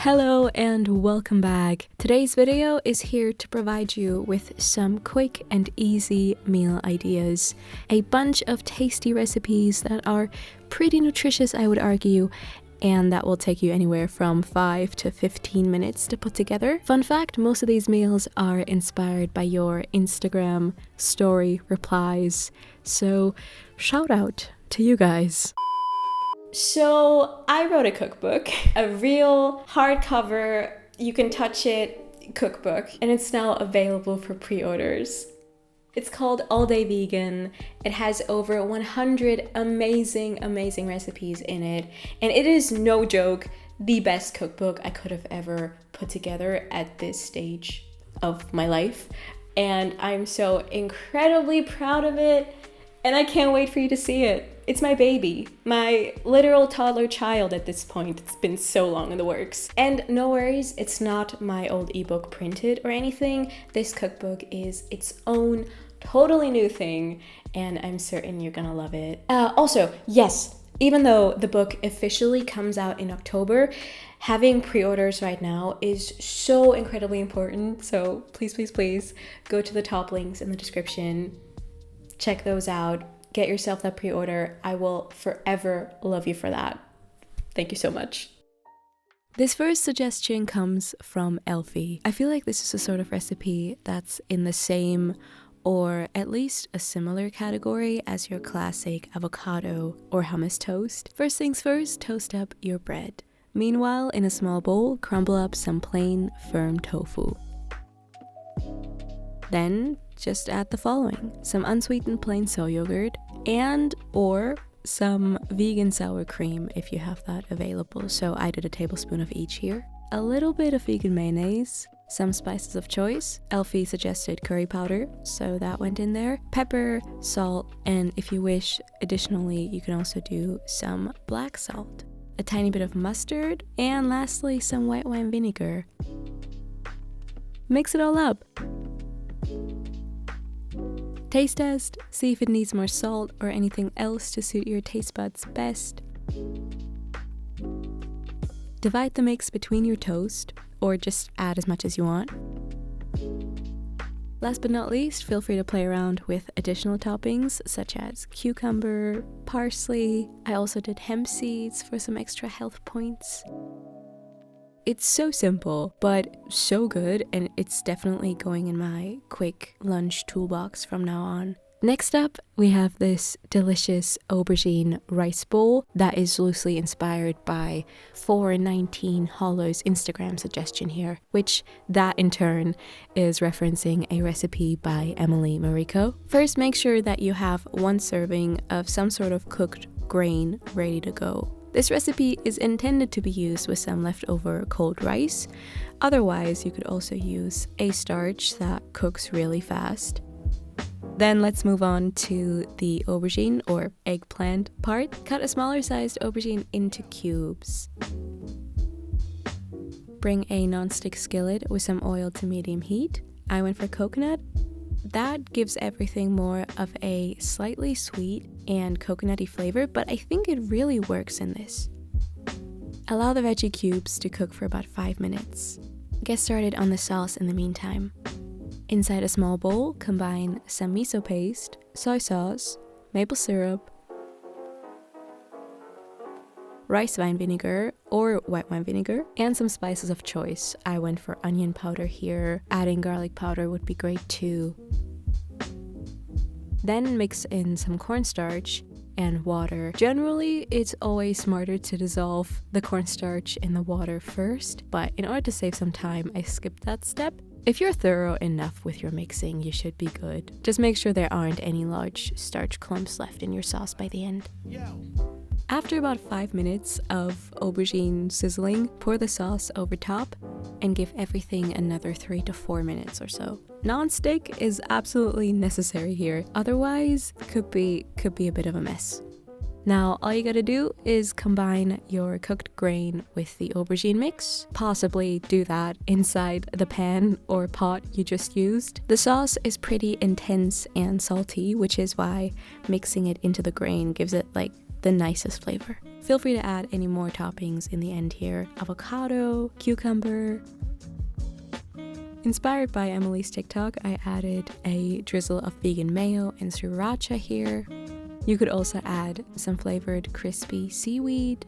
Hello and welcome back. Today's video is here to provide you with some quick and easy meal ideas. A bunch of tasty recipes that are pretty nutritious, I would argue, and that will take you anywhere from 5 to 15 minutes to put together. Fun fact, most of these meals are inspired by your Instagram story replies, so shout out to you guys. So I wrote a cookbook, a real hardcover, you can touch it cookbook, and it's now available for pre-orders. It's called All Day Vegan. It has over 100 amazing recipes in it, and it is no joke the best cookbook I could have ever put together at this stage of my life, and I'm so incredibly proud of it, and I can't wait for you to see it. It's my baby, my literal toddler child at this point. It's been so long in the works. And no worries, it's not my old ebook printed or anything. This cookbook is its own totally new thing, and I'm certain you're gonna love it. Also, yes, even though the book officially comes out in October, having pre-orders right now is so incredibly important. So please go to the top links in the description, check those out. Get yourself that pre-order. I will forever love you for that. Thank you so much. This first suggestion comes from Elfie. I feel like this is a sort of recipe that's in the same or at least a similar category as your classic avocado or hummus toast. First things first, toast up your bread. Meanwhile, in a small bowl, crumble up some plain, firm tofu. Then just add the following: some unsweetened plain soy yogurt and or some vegan sour cream if you have that available. So I did a tablespoon of each here. A little bit of vegan mayonnaise, some spices of choice. Elfie suggested curry powder, so that went in there. Pepper, salt, and if you wish, additionally, you can also do some black salt. A tiny bit of mustard, and lastly, some white wine vinegar. Mix it all up. Taste test, see if it needs more salt or anything else to suit your taste buds best. Divide the mix between your toast, or just add as much as you want. Last but not least, feel free to play around with additional toppings such as cucumber, parsley. I also did hemp seeds for some extra health points. It's so simple, but so good, and it's definitely going in my quick lunch toolbox from now on. Next up, we have this delicious aubergine rice bowl that is loosely inspired by 419 Hollow's Instagram suggestion here, which that in turn is referencing a recipe by Emily Mariko. First, make sure that you have 1 serving of some sort of cooked grain ready to go. This recipe is intended to be used with some leftover cold rice. Otherwise, you could also use a starch that cooks really fast. Then let's move on to the aubergine or eggplant part. Cut a smaller sized aubergine into cubes. Bring a non-stick skillet with some oil to medium heat. I went for coconut. That gives everything more of a slightly sweet and coconutty flavor, but I think it really works in this. Allow the veggie cubes to cook for about 5 minutes. Get started on the sauce in the meantime. Inside a small bowl, combine some miso paste, soy sauce, maple syrup, rice wine vinegar or white wine vinegar, and some spices of choice. I went for onion powder here. Adding garlic powder would be great too. Then mix in some cornstarch and water. Generally, it's always smarter to dissolve the cornstarch in the water first, but in order to save some time, I skipped that step. If you're thorough enough with your mixing, you should be good. Just make sure there aren't any large starch clumps left in your sauce by the end. After about 5 minutes of aubergine sizzling, pour the sauce over top and give everything another 3 to 4 minutes or so. Non-stick is absolutely necessary here, otherwise could be a bit of a mess. Now all you gotta do is combine your cooked grain with the aubergine mix. Possibly do that inside the pan or pot you just used. The sauce is pretty intense and salty, which is why mixing it into the grain gives it like the nicest flavor. Feel free to add any more toppings in the end here. Avocado, cucumber. Inspired by Emily's TikTok, I added a drizzle of vegan mayo and sriracha here. You could also add some flavored crispy seaweed.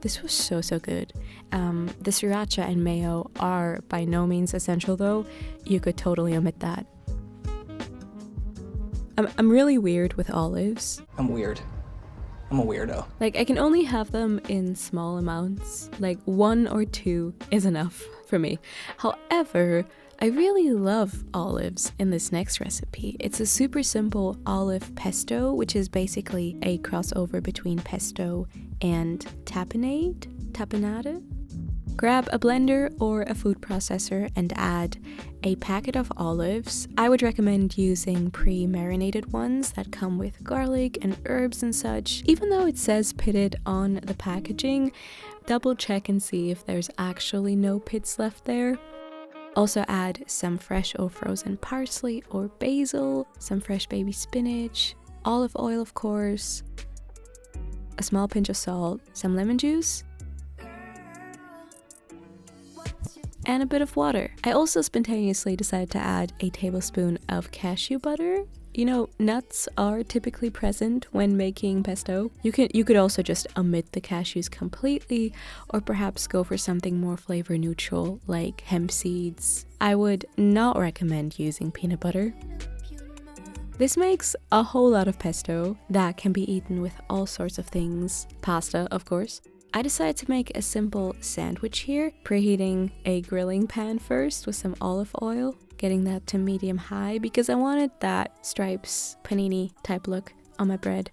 This was so good. The sriracha and mayo are by no means essential though. You could totally omit that. I'm really weird with olives. I'm weird. I'm a weirdo. Like, I can only have them in small amounts. Like 1 or 2 is enough for me. However, I really love olives in this next recipe. It's a super simple olive pesto, which is basically a crossover between pesto and tapenade. Grab a blender or a food processor and add a packet of olives. I would recommend using pre-marinated ones that come with garlic and herbs and such. Even though it says pitted on the packaging, double check and see if there's actually no pits left there. Also add some fresh or frozen parsley or basil, some fresh baby spinach, olive oil of course, a small pinch of salt, some lemon juice, and a bit of water. I also spontaneously decided to add a tablespoon of cashew butter. You know, nuts are typically present when making pesto. You could also just omit the cashews completely, or perhaps go for something more flavor neutral like hemp seeds. I would not recommend using peanut butter. This makes a whole lot of pesto that can be eaten with all sorts of things. Pasta, of course. I decided to make a simple sandwich here, preheating a grilling pan first with some olive oil, getting that to medium high because I wanted that stripes panini type look on my bread.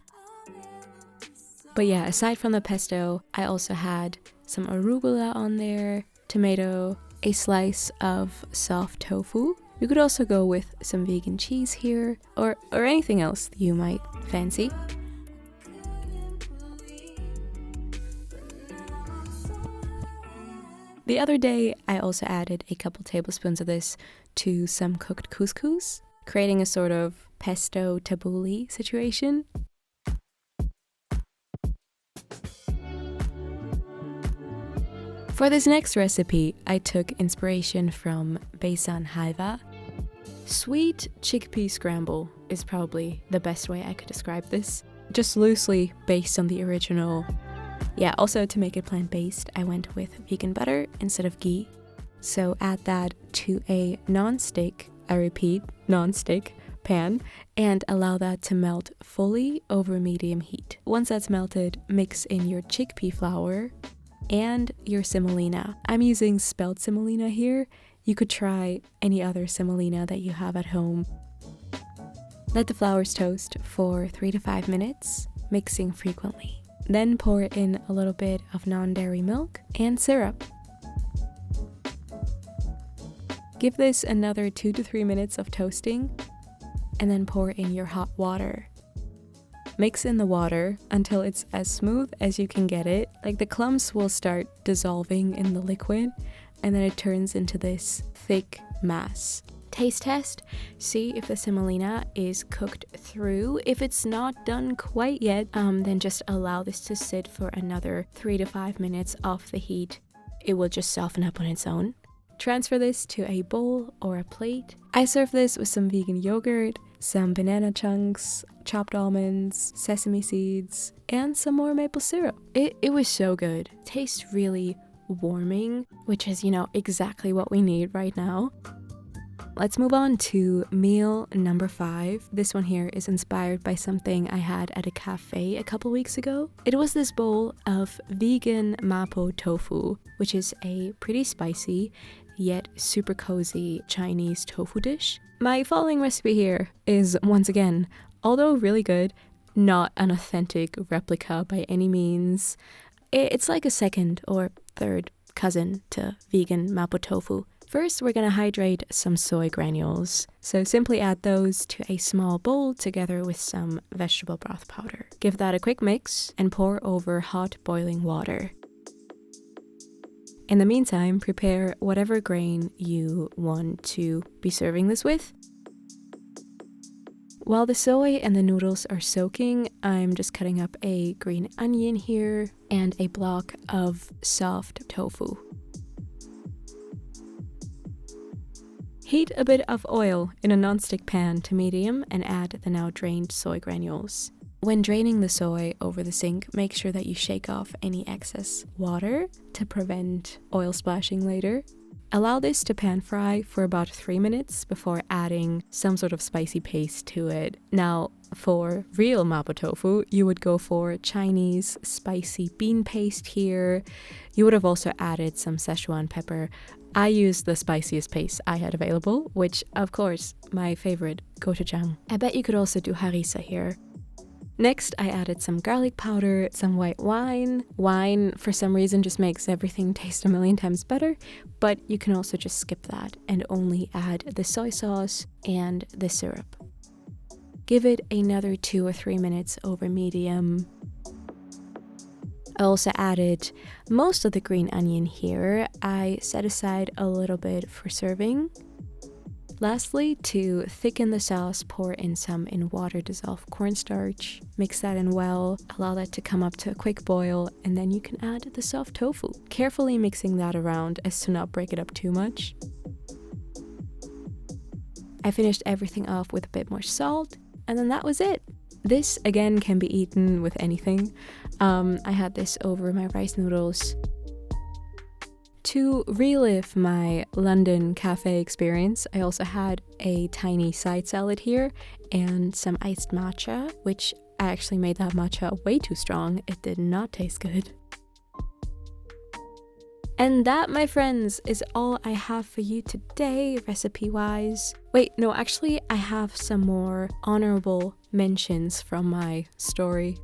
But yeah, aside from the pesto, I also had some arugula on there, tomato, a slice of soft tofu. You could also go with some vegan cheese here, or anything else you might fancy. The other day, I also added a couple tablespoons of this to some cooked couscous, creating a sort of pesto tabbouleh situation. For this next recipe, I took inspiration from Beisan Haiva. Sweet chickpea scramble is probably the best way I could describe this, just loosely based on the original. Yeah, also to make it plant-based, I went with vegan butter instead of ghee. So add that to a non-stick, I repeat, non-stick pan, and allow that to melt fully over medium heat. Once that's melted, mix in your chickpea flour and your semolina. I'm using spelt semolina here. You could try any other semolina that you have at home. Let the flours toast for 3 to 5 minutes, mixing frequently. Then pour in a little bit of non-dairy milk and syrup. Give this another 2 to 3 minutes of toasting, and then pour in your hot water. Mix in the water until it's as smooth as you can get it. Like the clumps will start dissolving in the liquid, and then it turns into this thick mass. Taste test, see if the semolina is cooked through. If it's not done quite yet, then just allow this to sit for another 3 to 5 minutes off the heat. It will just soften up on its own. Transfer this to a bowl or a plate. I serve this with some vegan yogurt, some banana chunks, chopped almonds, sesame seeds, and some more maple syrup. It was so good. Tastes really warming, which is, you know, exactly what we need right now. Let's move on to meal number 5. This one here is inspired by something I had at a cafe a couple weeks ago. It was this bowl of vegan mapo tofu, which is a pretty spicy yet super cozy Chinese tofu dish. My following recipe here is, once again, although really good, not an authentic replica by any means. It's like a second or third cousin to vegan mapo tofu. First, we're gonna hydrate some soy granules. So simply add those to a small bowl together with some vegetable broth powder. Give that a quick mix and pour over hot boiling water. In the meantime, prepare whatever grain you want to be serving this with. While the soy and the noodles are soaking, I'm just cutting up a green onion here and a block of soft tofu. Heat a bit of oil in a non-stick pan to medium and add the now drained soy granules. When draining the soy over the sink, make sure that you shake off any excess water to prevent oil splashing later. Allow this to pan fry for about 3 minutes before adding some sort of spicy paste to it. Now, for real mapo tofu, you would go for Chinese spicy bean paste here. You would have also added some Szechuan pepper. I used the spiciest paste I had available, which, of course, my favorite, gochujang. I bet you could also do harissa here. Next, I added some garlic powder, some white wine. Wine, for some reason, just makes everything taste a million times better, but you can also just skip that and only add the soy sauce and the syrup. Give it another 2 or 3 minutes over medium. I also added most of the green onion here. I set aside a little bit for serving. Lastly, to thicken the sauce, pour in some in water dissolved cornstarch. Mix that in well, allow that to come up to a quick boil, and then you can add the soft tofu. Carefully mixing that around as to not break it up too much. I finished everything off with a bit more salt, and then that was it. This, again, can be eaten with anything. I had this over my rice noodles. To relive my London cafe experience, I also had a tiny side salad here and some iced matcha, which I actually made that matcha way too strong. It did not taste good. And that, my friends, is all I have for you today, recipe-wise. Wait, no, actually, I have some more honorable mentions from my story.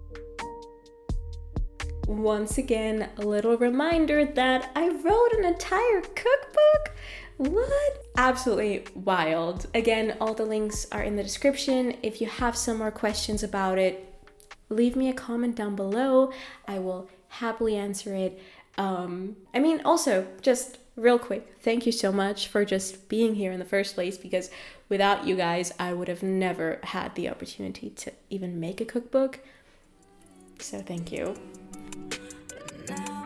Once again, a little reminder that I wrote an entire cookbook. What? Absolutely wild. Again, all the links are in the description. If you have some more questions about it, leave me a comment down below. I will happily answer it. Also, just real quick, thank you so much for just being here in the first place, because without you guys, I would have never had the opportunity to even make a cookbook. So thank you. Now